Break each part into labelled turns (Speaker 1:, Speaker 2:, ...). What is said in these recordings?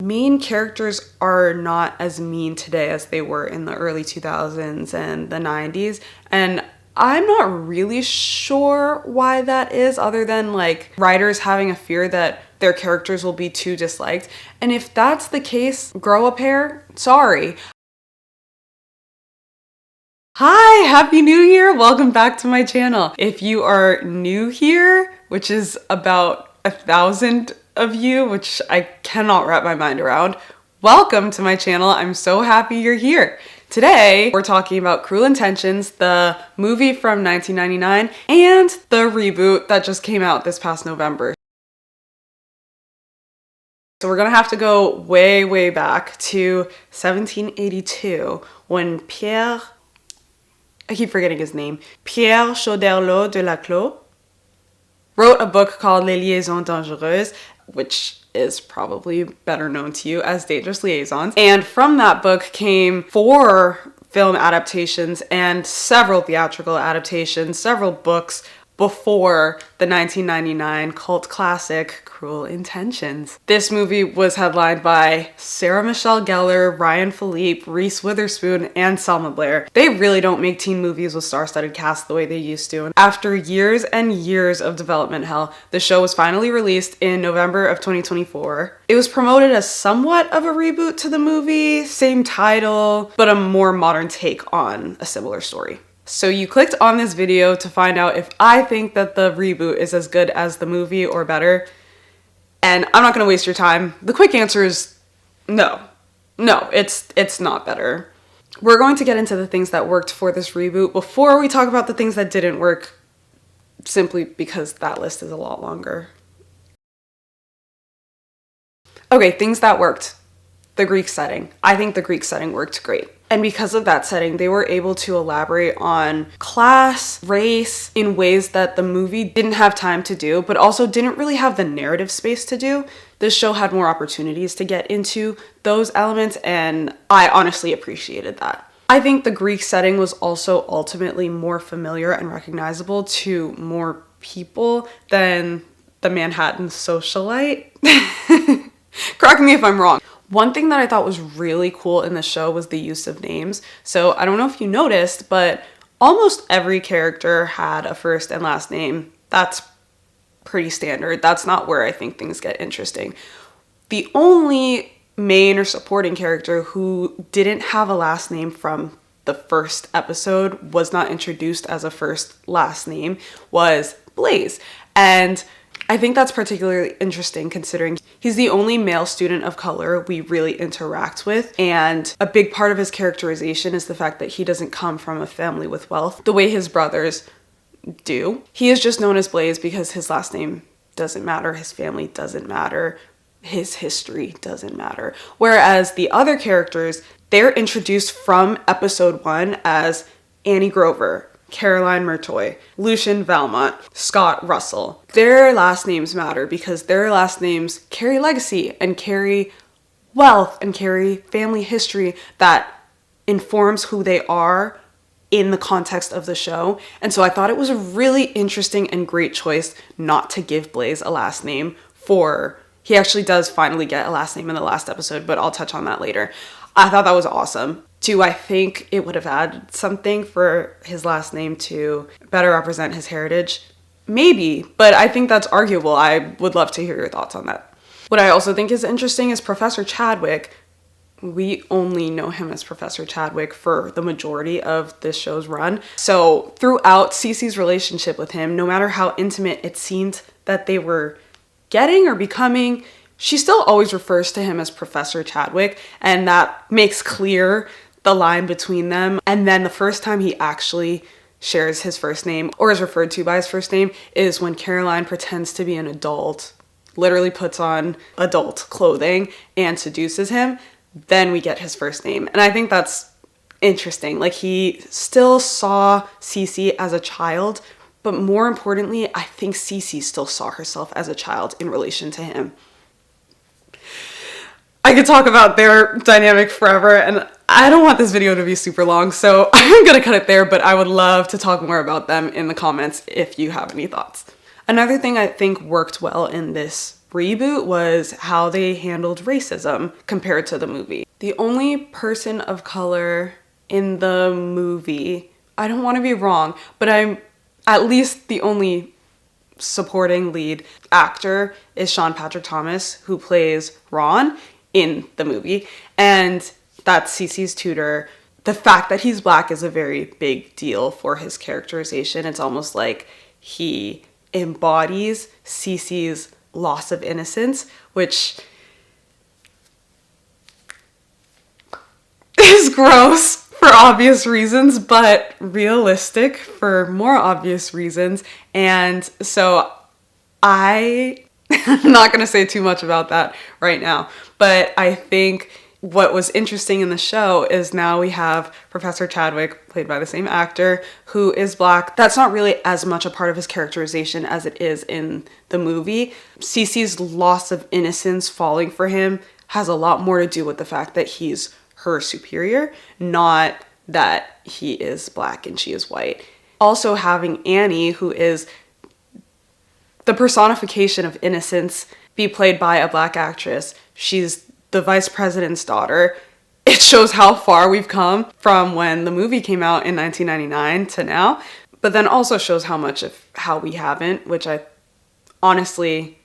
Speaker 1: main characters are not as mean today as they were in the early 2000s and the 90s. And I'm not really sure why that is, other than like writers having a fear that their characters will be too disliked. And if that's the case, grow a pair. Sorry. Hi, Happy New Year! Welcome back to my channel. If you are new here, which is about 1,000 of you, which I cannot wrap my mind around, welcome to my channel. I'm so happy you're here. Today, we're talking about Cruel Intentions, the movie from 1999, and the reboot that just came out this past November. So we're gonna have to go way, way back to 1782 when Pierre Chauderlot de Laclos wrote a book called Les Liaisons Dangereuses, which is probably better known to you as Dangerous Liaisons. And from that book came 4 film adaptations and several theatrical adaptations, several books before the 1999 cult classic Cruel Intentions. This movie was headlined by Sarah Michelle Gellar, Phillipe, Reese Witherspoon, and Selma Blair. They really don't make teen movies with star-studded casts the way they used to. And after years and years of development hell, the show was finally released in November of 2024. It was promoted as somewhat of a reboot to the movie, same title, but a more modern take on a similar story. So you clicked on this video to find out if I think that the reboot is as good as the movie or better. And I'm not gonna waste your time. The quick answer is no. No, it's not better. We're going to get into the things that worked for this reboot before we talk about the things that didn't work, simply because that list is a lot longer. Okay, things that worked. The Greek setting. I think the Greek setting worked great. And because of that setting, they were able to elaborate on class, race, in ways that the movie didn't have time to do, but also didn't really have the narrative space to do. This show had more opportunities to get into those elements, and I honestly appreciated that. I think the Greek setting was also ultimately more familiar and recognizable to more people than the Manhattan socialite. Correct me if I'm wrong. One thing that I thought was really cool in the show was the use of names. So I don't know if you noticed, but almost every character had a first and last name. That's pretty standard. That's not where I think things get interesting. The only main or supporting character who didn't have a last name from the first episode, was not introduced as a first last name, was Blaze. And I think that's particularly interesting considering he's the only male student of color we really interact with, and a big part of his characterization is the fact that he doesn't come from a family with wealth the way his brothers do. He is just known as Blaze because his last name doesn't matter, his family doesn't matter, his history doesn't matter. Whereas the other characters, they're introduced from episode 1 as Annie Grover, Caroline Murtoy, Lucian Valmont, Scott Russell. Their last names matter because their last names carry legacy and carry wealth and carry family history that informs who they are in the context of the show. And so I thought it was a really interesting and great choice not to give Blaze a last name he actually does finally get a last name in the last episode, but I'll touch on that later. I thought that was awesome. Do I think it would have added something for his last name to better represent his heritage? Maybe, but I think that's arguable. I would love to hear your thoughts on that. What I also think is interesting is Professor Chadwick. We only know him as Professor Chadwick for the majority of this show's run. So throughout Cece's relationship with him, no matter how intimate it seemed that they were getting or becoming, she still always refers to him as Professor Chadwick, and that makes clear the line between them. And then the first time he actually shares his first name or is referred to by his first name is when Caroline pretends to be an adult, literally puts on adult clothing and seduces him. Then we get his first name. And I think that's interesting. Like, he still saw Cece as a child, but more importantly, I think Cece still saw herself as a child in relation to him. I could talk about their dynamic forever, and I don't want this video to be super long, so I'm gonna cut it there, but I would love to talk more about them in the comments if you have any thoughts. Another thing I think worked well in this reboot was how they handled racism compared to the movie. The only person of color in the movie, I don't want to be wrong, but I'm at least the only supporting lead actor is Sean Patrick Thomas, who plays Ron in the movie, and that's Cece's tutor. The fact that he's black is a very big deal for his characterization. It's almost like he embodies Cece's loss of innocence, which is gross for obvious reasons, but realistic for more obvious reasons. And so I'm not going to say too much about that right now, but I think what was interesting in the show is now we have Professor Chadwick, played by the same actor, who is black. That's not really as much a part of his characterization as it is in the movie. Cece's loss of innocence falling for him has a lot more to do with the fact that he's her superior, not that he is black and she is white. Also having Annie, who is the personification of innocence, be played by a black actress. She's the vice president's daughter. It shows how far we've come from when the movie came out in 1999 to now, but then also shows how much of how we haven't, which I honestly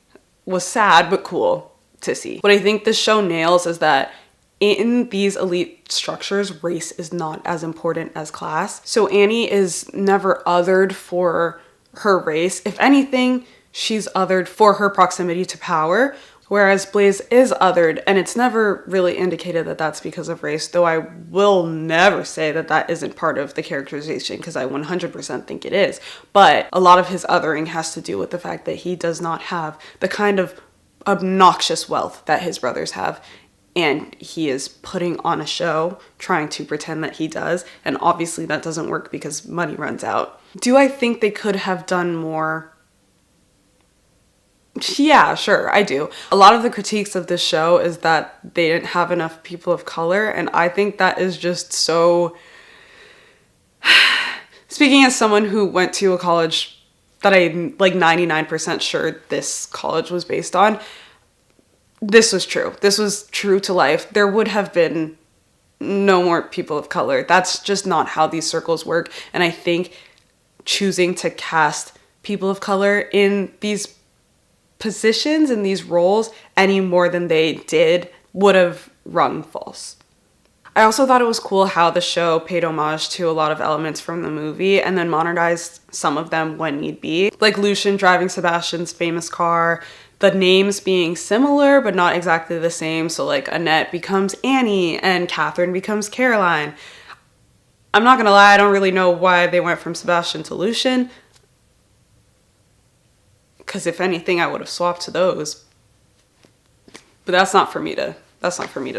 Speaker 1: was sad but cool to see. What I think this show nails is that in these elite structures, race is not as important as class. So Annie is never othered for her race. If anything, she's othered for her proximity to power, whereas Blaze is othered, and it's never really indicated that that's because of race, though I will never say that that isn't part of the characterization, because I 100% think it is. But a lot of his othering has to do with the fact that he does not have the kind of obnoxious wealth that his brothers have, and he is putting on a show trying to pretend that he does, and obviously that doesn't work because money runs out. Do I think they could have done more? Yeah, sure, I do. A lot of the critiques of this show is that they didn't have enough people of color, and I think that is just so... Speaking as someone who went to a college that I'm like 99% sure this college was based on, this was true. This was true to life. There would have been no more people of color. That's just not how these circles work, and I think choosing to cast people of color in these positions and these roles any more than they did would have rung false. I also thought it was cool how the show paid homage to a lot of elements from the movie and then modernized some of them when need be. Like Lucian driving Sebastian's famous car, the names being similar but not exactly the same. So like Annette becomes Annie and Catherine becomes Caroline. I'm not gonna lie, I don't really know why they went from Sebastian to Lucian, because if anything, I would have swapped to those. But that's not for me to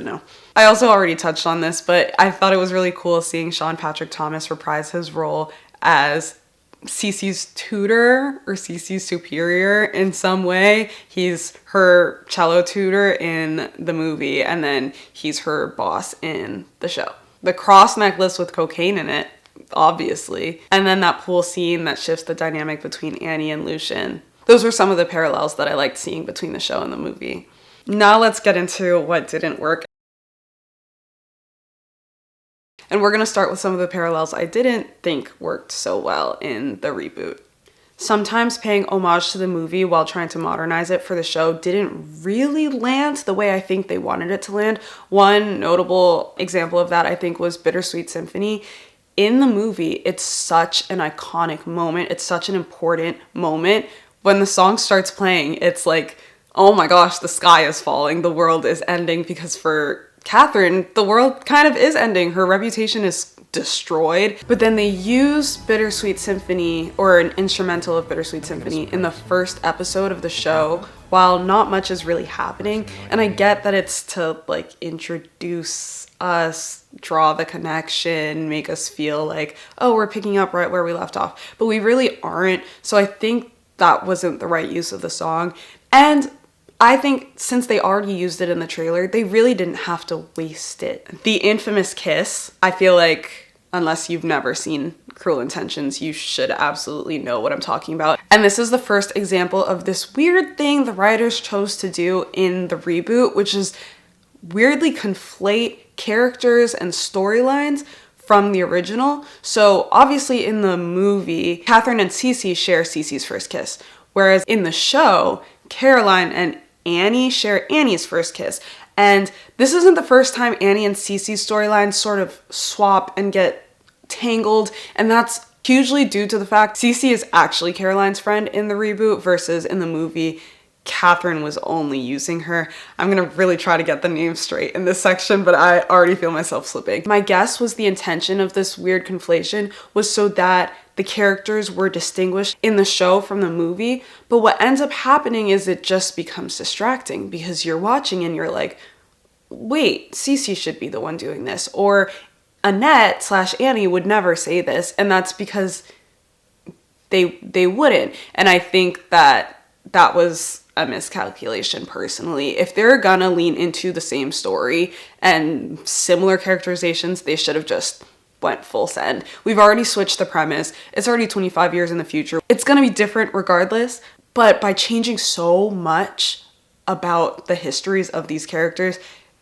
Speaker 1: know. I also already touched on this, but I thought it was really cool seeing Sean Patrick Thomas reprise his role as Cece's tutor or Cece's superior in some way. He's her cello tutor in the movie, and then he's her boss in the show. The cross necklace with cocaine in it, obviously. And then that pool scene that shifts the dynamic between Annie and Lucian. Those were some of the parallels that I liked seeing between the show and the movie. Now let's get into what didn't work. And we're gonna start with some of the parallels I didn't think worked so well in the reboot. Sometimes paying homage to the movie while trying to modernize it for the show didn't really land the way I think they wanted it to land. One notable example of that I think was Bittersweet Symphony. In the movie, it's such an iconic moment. It's such an important moment. When the song starts playing, it's like, oh my gosh, the sky is falling, the world is ending, because for Catherine, the world kind of is ending. Her reputation is destroyed. But then they use Bittersweet Symphony, or an instrumental of Bittersweet Symphony, in the first episode of the show, while not much is really happening. And I get that it's to like introduce us, draw the connection, make us feel like, oh, we're picking up right where we left off. But we really aren't. So I think that wasn't the right use of the song. And I think since they already used it in the trailer, they really didn't have to waste it. The infamous kiss, I feel like, unless you've never seen Cruel Intentions, you should absolutely know what I'm talking about. And this is the first example of this weird thing the writers chose to do in the reboot, which is weirdly conflate characters and storylines from the original. So obviously in the movie, Catherine and Cece share Cece's first kiss, whereas in the show, Caroline and Annie share Annie's first kiss. And this isn't the first time Annie and Cece's storylines sort of swap and get tangled, and that's hugely due to the fact Cece is actually Caroline's friend in the reboot versus in the movie Catherine was only using her. I'm gonna really try to get the names straight in this section, but I already feel myself slipping. My guess was the intention of this weird conflation was so that the characters were distinguished in the show from the movie, but what ends up happening is it just becomes distracting because you're watching and you're like, wait, Cece should be the one doing this, or Annette/Annie would never say this, and that's because they wouldn't. And I think that was a miscalculation personally. If they're gonna lean into the same story and similar characterizations, they should have just went full send. We've already switched the premise. It's already 25 years in the future. It's gonna be different regardless, but by changing so much about the histories of these characters,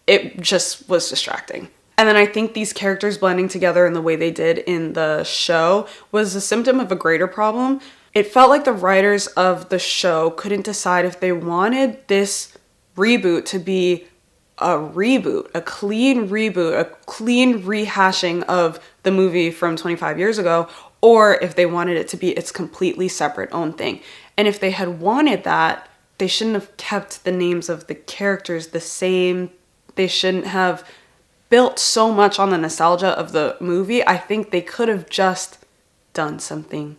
Speaker 1: it just was distracting. And then I think these characters blending together in the way they did in the show was a symptom of a greater problem. It felt like the writers of the show couldn't decide if they wanted this reboot to be a reboot, a clean reboot, a clean rehashing of the movie from 25 years ago, or if they wanted it to be its completely separate own thing. And if they had wanted that, they shouldn't have kept the names of the characters the same. They shouldn't have built so much on the nostalgia of the movie. I think they could have just done something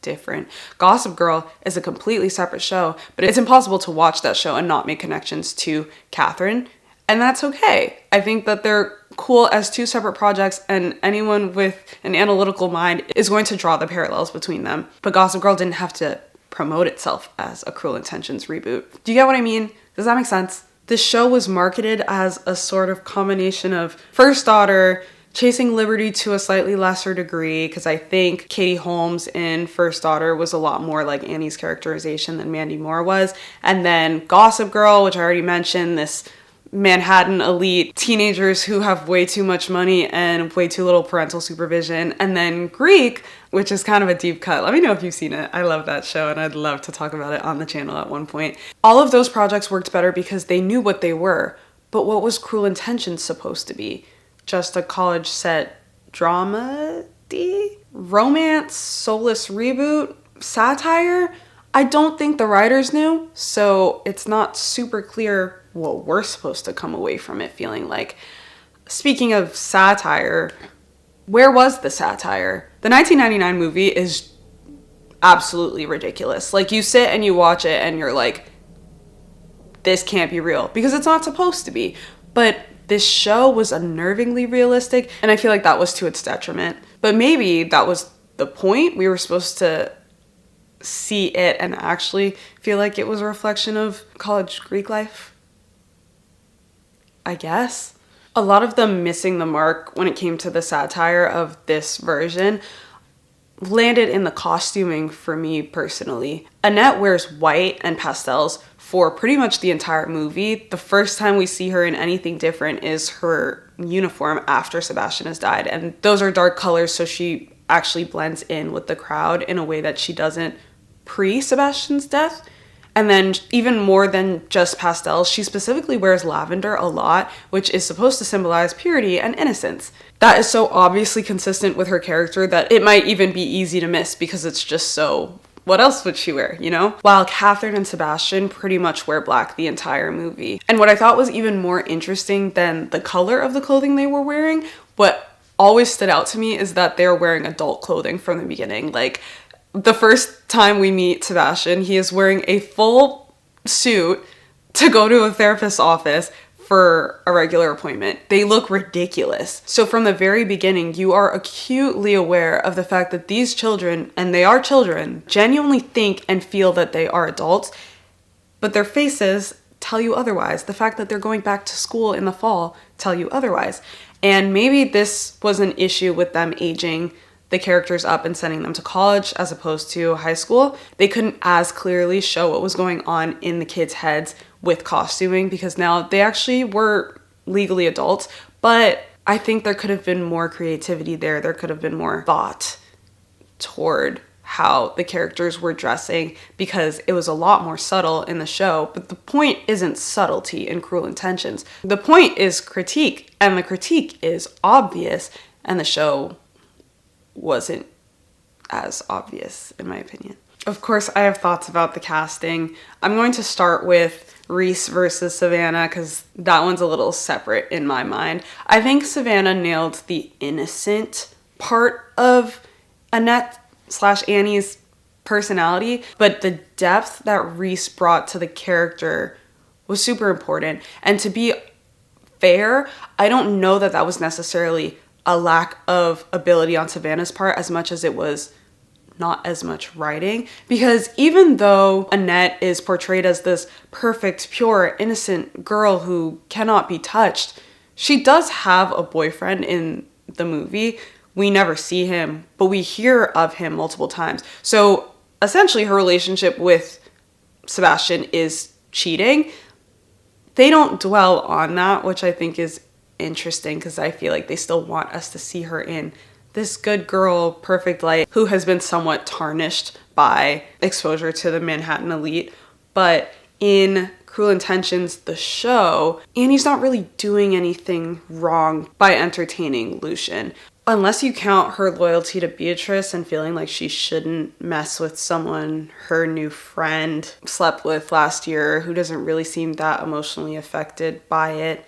Speaker 1: different. Gossip Girl is a completely separate show, but it's impossible to watch that show and not make connections to Catherine, and that's okay. I think that they're cool as two separate projects, and anyone with an analytical mind is going to draw the parallels between them. But Gossip Girl didn't have to promote itself as a Cruel Intentions reboot. Do you get what I mean? Does that make sense? This show was marketed as a sort of combination of First Daughter, Chasing Liberty to a slightly lesser degree, because I think Katie Holmes in First Daughter was a lot more like Annie's characterization than Mandy Moore was. And then Gossip Girl, which I already mentioned, this Manhattan elite teenagers who have way too much money and way too little parental supervision. And then Greek, which is kind of a deep cut. Let me know if you've seen it. I love that show and I'd love to talk about it on the channel at one point. All of those projects worked better because they knew what they were. But what was Cruel Intentions supposed to be? Just a college set dramedy? Romance, soulless reboot, satire? I don't think the writers knew, so it's not super clear what we're supposed to come away from it feeling like. Speaking of satire, where was the satire? The 1999 movie is absolutely ridiculous. Like, you sit and you watch it and you're like, this can't be real, because it's not supposed to be. But this show was unnervingly realistic, and I feel like that was to its detriment. But maybe that was the point. We were supposed to see it and actually feel like it was a reflection of college Greek life, I guess. A lot of them missing the mark when it came to the satire of this version landed in the costuming for me personally. Annette wears white and pastels for pretty much the entire movie. The first time we see her in anything different is her uniform after Sebastian has died, and those are dark colors, so she actually blends in with the crowd in a way that she doesn't pre-Sebastian's death. And then even more than just pastels, she specifically wears lavender a lot, which is supposed to symbolize purity and innocence. That is so obviously consistent with her character that it might even be easy to miss because it's just so, what else would she wear, you know? While Catherine and Sebastian pretty much wear black the entire movie. And what I thought was even more interesting than the color of the clothing they were wearing, what always stood out to me is that they're wearing adult clothing from the beginning. Like, the first time we meet Sebastian, he is wearing a full suit to go to a therapist's office for a regular appointment. They look ridiculous. So from the very beginning, you are acutely aware of the fact that these children, and they are children, genuinely think and feel that they are adults, but their faces tell you otherwise. The fact that they're going back to school in the fall tell you otherwise. And maybe this was an issue with them aging the characters up and sending them to college as opposed to high school, they couldn't as clearly show what was going on in the kids' heads with costuming, because now they actually were legally adults. But I think there could have been more creativity there. There could have been more thought toward how the characters were dressing, because it was a lot more subtle in the show. But the point isn't subtlety in Cruel Intentions. The point is critique, and the critique is obvious, and the show wasn't as obvious, in my opinion. Of course, I have thoughts about the casting. I'm going to start with Reese versus Savannah, because that one's a little separate in my mind. I think Savannah nailed the innocent part of Annette/Annie's personality, but the depth that Reese brought to the character was super important. And to be fair, I don't know that that was necessarily a lack of ability on Savannah's part as much as it was not as much writing, because even though Annette is portrayed as this perfect, pure, innocent girl who cannot be touched, she does have a boyfriend in the movie. We never see him, but we hear of him multiple times. So essentially her relationship with Sebastian is cheating. They don't dwell on that, which I think is interesting, because I feel like they still want us to see her in this good girl, perfect light, who has been somewhat tarnished by exposure to the Manhattan elite. But in Cruel Intentions, the show, Annie's not really doing anything wrong by entertaining Lucien. Unless you count her loyalty to Beatrice and feeling like she shouldn't mess with someone her new friend slept with last year who doesn't really seem that emotionally affected by it.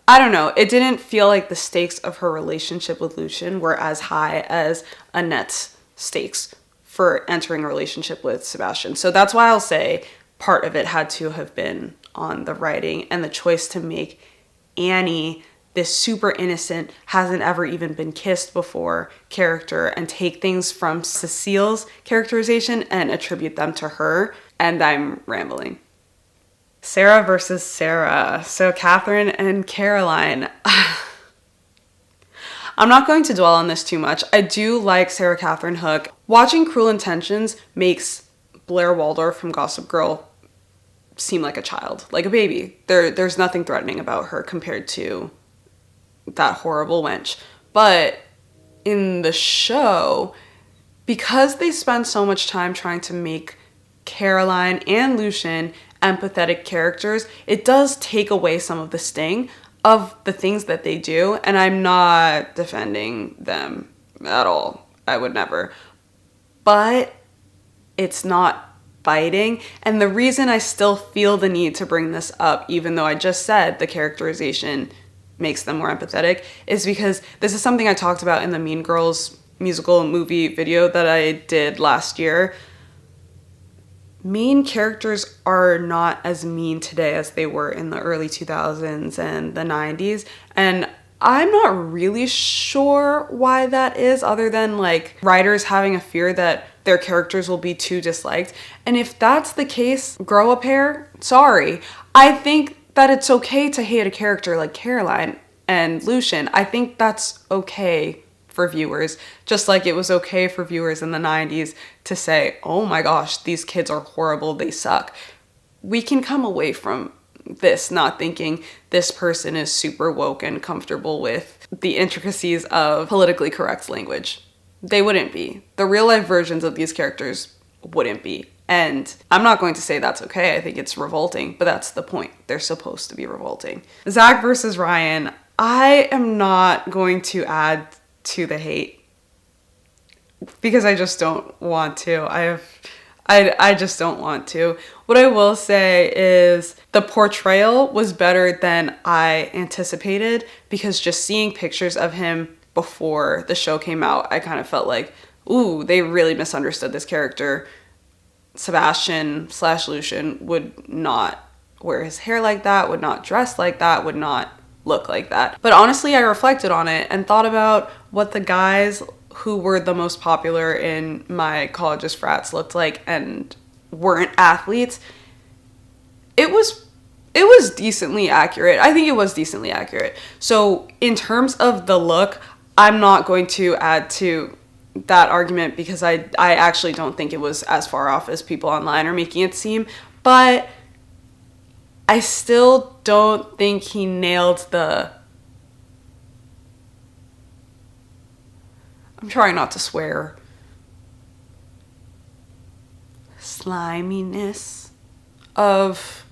Speaker 1: I don't know. It didn't feel like the stakes of her relationship with Lucien were as high as Annette's stakes for entering a relationship with Sebastian. So that's why I'll say part of it had to have been on the writing and the choice to make Annie this super innocent, hasn't ever even been kissed before character, and take things from Cecile's characterization and attribute them to her. And I'm rambling. Sarah versus Sarah. So Catherine and Caroline. I'm not going to dwell on this too much. I do like Sarah Catherine Hook. Watching Cruel Intentions makes Blair Waldorf from Gossip Girl seem like a child, like a baby. There's nothing threatening about her compared to that horrible wench. But in the show, because they spend so much time trying to make Caroline and Lucien empathetic characters, it does take away some of the sting of the things that they do. And I'm not defending them at all. I would never. But it's not biting. And the reason I still feel the need to bring this up, even though I just said the characterization makes them more empathetic, is because this is something I talked about in the Mean Girls musical movie video that I did last year. Mean characters are not as mean today as they were in the early 2000s and the 90s. And I'm not really sure why that is, other than like writers having a fear that their characters will be too disliked. And if that's the case, grow a pair. Sorry. I think that it's okay to hate a character like Caroline and Lucien. I think that's okay for viewers, just like it was okay for viewers in the 90s to say, oh my gosh, these kids are horrible, they suck. We can come away from this not thinking this person is super woke and comfortable with the intricacies of politically correct language. They wouldn't be. The real life versions of these characters wouldn't be. And I'm not going to say that's okay. I think it's revolting, but that's the point. They're supposed to be revolting. Zac versus Ryan. I am not going to add to the hate because I just don't want to. I just don't want to. What I will say is the portrayal was better than I anticipated, because just seeing pictures of him before the show came out, I kind of felt like, ooh, they really misunderstood this character. Sebastian/Lucien would not wear his hair like that, would not dress like that, would not look like that. But honestly, I reflected on it and thought about what the guys who were the most popular in my college's frats looked like and weren't athletes. It was decently accurate. I think it was decently accurate. So in terms of the look, I'm not going to add to that argument because I actually don't think it was as far off as people online are making it seem, but I still don't think he nailed the... I'm trying not to swear. Sliminess of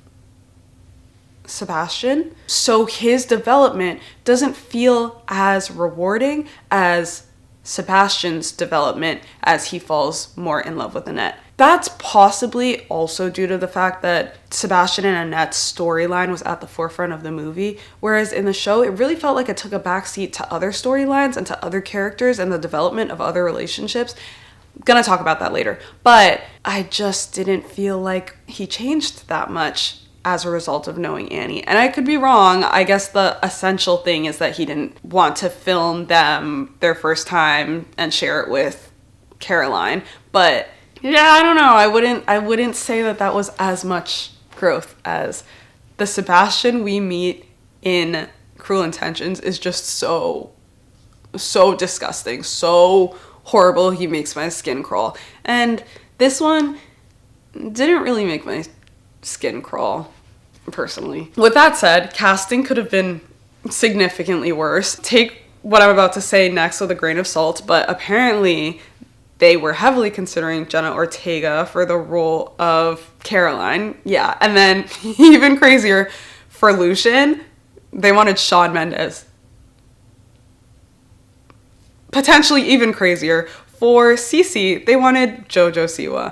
Speaker 1: Sebastian. So his development doesn't feel as rewarding as Sebastian's development as he falls more in love with Annette. That's possibly also due to the fact that Sebastian and Annette's storyline was at the forefront of the movie, whereas in the show, it really felt like it took a backseat to other storylines and to other characters and the development of other relationships. Gonna talk about that later. But I just didn't feel like he changed that much as a result of knowing Annie. And I could be wrong. I guess the essential thing is that he didn't want to film them their first time and share it with Caroline. But yeah, I don't know. I wouldn't say that that was as much growth as the Sebastian we meet in Cruel Intentions is just so disgusting, so horrible. He makes my skin crawl. And this one didn't really make my skin crawl, personally. With that said, casting could have been significantly worse. Take what I'm about to say next with a grain of salt, but apparently they were heavily considering Jenna Ortega for the role of Caroline. Yeah, and then even crazier, for Lucian, they wanted Shawn Mendes. Potentially even crazier, for Cece, they wanted Jojo Siwa.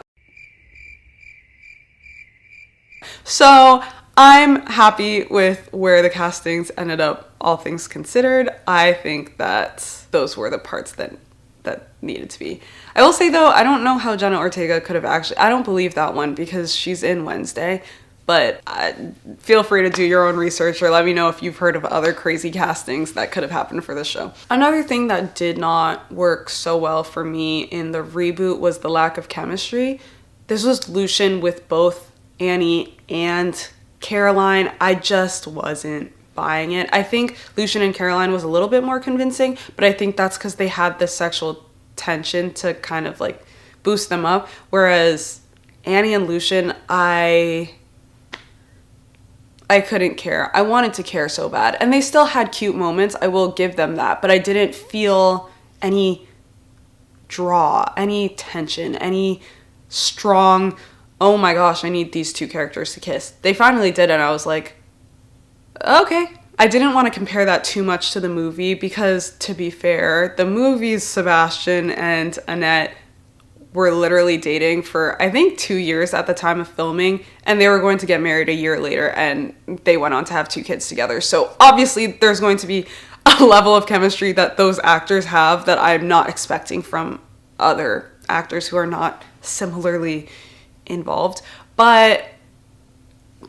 Speaker 1: So I'm happy with where the castings ended up, all things considered. I think that those were the parts that needed to be. I will say though, I don't know how Jenna Ortega could have actually, I don't believe that one because she's in Wednesday, but feel free to do your own research or let me know if you've heard of other crazy castings that could have happened for this show. Another thing that did not work so well for me in the reboot was the lack of chemistry. This was Lucian with both Annie and Caroline. I just wasn't buying it. I think Lucian and Caroline was a little bit more convincing, but I think that's because they had this sexual tension to kind of like boost them up, whereas Annie and Lucian, I couldn't care. I wanted to care so bad, and they still had cute moments, I will give them that, but I didn't feel any draw, any tension, any strong, oh my gosh, I need these two characters to kiss. They finally did, and I was like, okay. I didn't want to compare that too much to the movie because, to be fair, the movie's Sebastian and Annette were literally dating for, I think, 2 years at the time of filming, and they were going to get married a year later, and they went on to have 2 kids together. So obviously there's going to be a level of chemistry that those actors have that I'm not expecting from other actors who are not similarly involved. But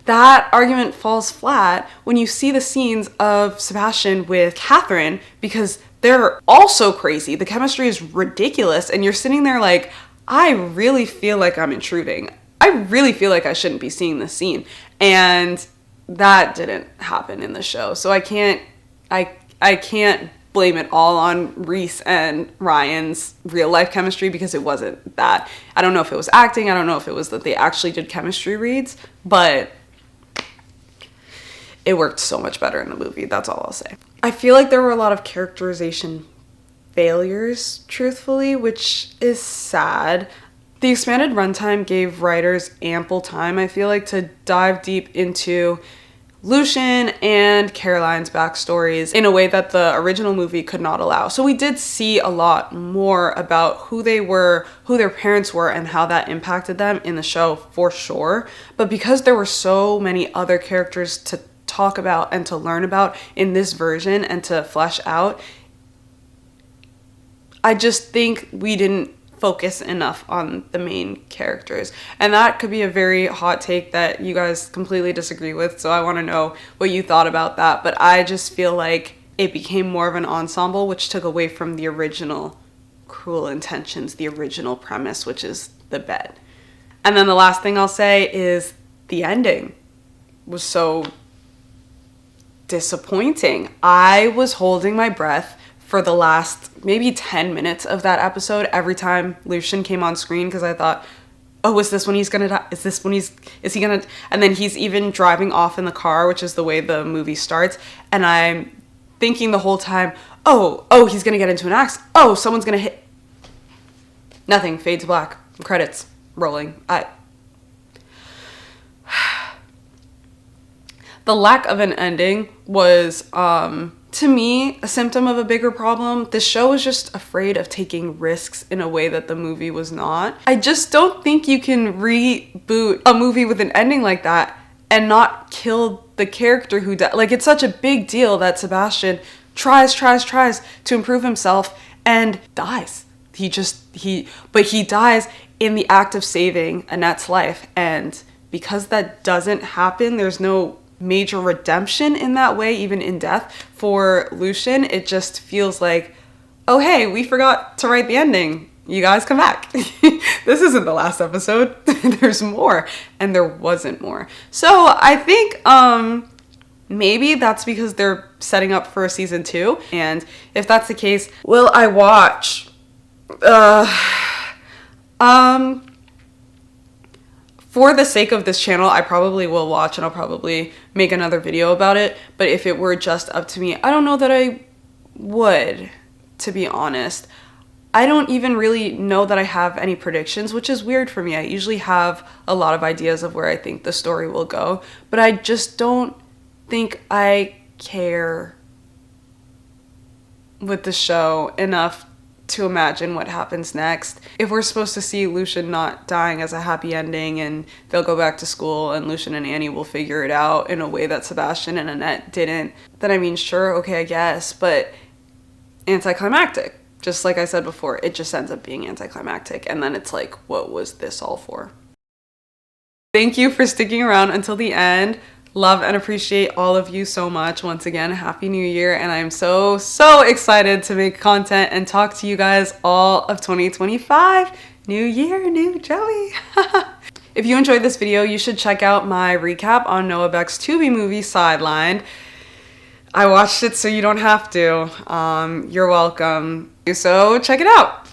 Speaker 1: that argument falls flat when you see the scenes of Sebastian with Catherine, because they're also crazy. The chemistry is ridiculous, and you're sitting there like, I really feel like I'm intruding. I really feel like I shouldn't be seeing this scene. And that didn't happen in the show. So I can't blame it all on Reese and Ryan's real life chemistry because it wasn't that. I don't know if it was acting. I don't know if it was that they actually did chemistry reads, but it worked so much better in the movie. That's all I'll say. I feel like there were a lot of characterization failures, truthfully, which is sad. The expanded runtime gave writers ample time, I feel like, to dive deep into Lucian and Caroline's backstories in a way that the original movie could not allow. So we did see a lot more about who they were, who their parents were, and how that impacted them in the show, for sure. But because there were so many other characters to talk about and to learn about in this version and to flesh out, I just think we didn't focus enough on the main characters. And that could be a very hot take that you guys completely disagree with, so I want to know what you thought about that. But I just feel like it became more of an ensemble, which took away from the original Cruel Intentions, the original premise, which is the bed. And then the last thing I'll say is the ending was so disappointing. I was holding my breath for the last maybe 10 minutes of that episode every time Lucien came on screen, because I thought, oh, is this when he's gonna die? Is he gonna? And then he's even driving off in the car, which is the way the movie starts. And I'm thinking the whole time, oh, he's gonna get into an accident. Oh, someone's gonna hit. Nothing. Fade to black. Credits rolling. The lack of an ending was, to me, a symptom of a bigger problem. The show was just afraid of taking risks in a way that the movie was not. I just don't think you can reboot a movie with an ending like that and not kill the character who died. Like, it's such a big deal that Sebastian tries to improve himself and dies. He dies in the act of saving Annette's life. And because that doesn't happen, there's no major redemption in that way, even in death, for Lucien. It just feels like, oh, hey, we forgot to write the ending. You guys come back. This isn't the last episode. There's more. And there wasn't more. So I think maybe that's because they're setting up for a season 2. And if that's the case, will I watch? For the sake of this channel, I probably will watch, and I'll probably make another video about it. But if it were just up to me, I don't know that I would, to be honest. I don't even really know that I have any predictions, which is weird for me. I usually have a lot of ideas of where I think the story will go, but I just don't think I care with the show enough to imagine what happens next. If we're supposed to see Lucien not dying as a happy ending and they'll go back to school and Lucien and Annie will figure it out in a way that Sebastian and Annette didn't, then I mean, sure, okay, I guess, but anticlimactic. Just like I said before, it just ends up being anticlimactic, and then it's like, what was this all for? Thank you for sticking around until the end. Love and appreciate all of you so much. Once again, Happy New Year, and I'm so excited to make content and talk to you guys all of 2025. New year, new Joey. If you enjoyed this video, you should check out my recap on Noah Beck's Tubi movie, Sidelined. I watched it so you don't have to. You're welcome. So check it out.